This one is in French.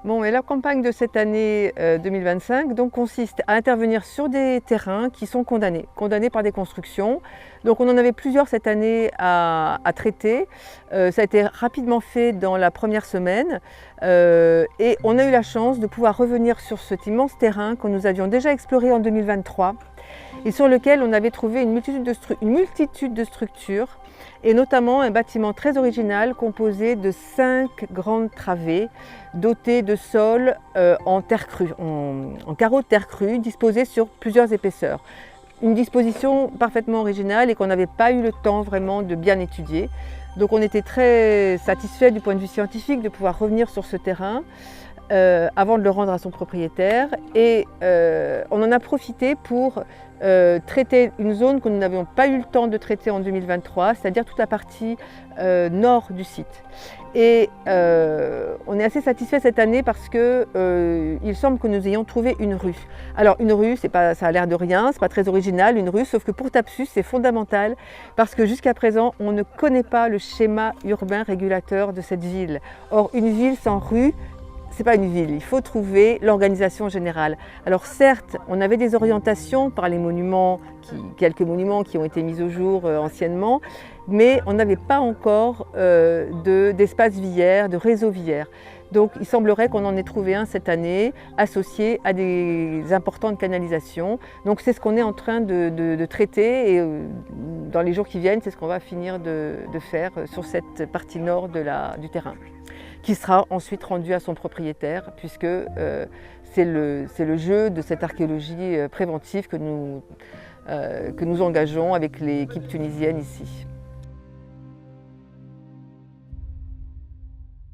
Bon, et la campagne de cette année 2025 donc, consiste à intervenir sur des terrains qui sont condamnés par des constructions. Donc on en avait plusieurs cette année à traiter. Ça a été rapidement fait dans la première semaine et on a eu la chance de pouvoir revenir sur cet immense terrain que nous avions déjà exploré en 2023 et sur lequel on avait trouvé une multitude de structures et notamment un bâtiment très original composé de 5 grandes travées dotées de sols en terre crue, en carreaux de terre crue disposés sur plusieurs épaisseurs. Une disposition parfaitement originale et qu'on n'avait pas eu le temps vraiment de bien étudier. Donc on était très satisfait du point de vue scientifique de pouvoir revenir sur ce terrain avant de le rendre à son propriétaire et on en a profité pour traiter une zone que nous n'avions pas eu le temps de traiter en 2023, c'est-à-dire toute la partie nord du site. Et on est assez satisfait cette année parce qu'il semble que nous ayons trouvé une rue. Alors une rue, ça a l'air de rien, c'est pas très original une rue, sauf que pour Thapsus c'est fondamental parce que jusqu'à présent on ne connaît pas le schéma urbain régulateur de cette ville. Or une ville sans rue, c'est pas une ville, il faut trouver l'organisation générale. Alors certes, on avait des orientations par les monuments, quelques monuments qui ont été mis au jour anciennement, mais on n'avait pas encore d'espace viaire, de réseau viaire. Donc il semblerait qu'on en ait trouvé un cette année, associé à des importantes canalisations. Donc c'est ce qu'on est en train de traiter et dans les jours qui viennent, c'est ce qu'on va finir de faire sur cette partie nord du terrain, qui sera ensuite rendu à son propriétaire, puisque c'est le jeu de cette archéologie préventive que nous engageons avec l'équipe tunisienne ici.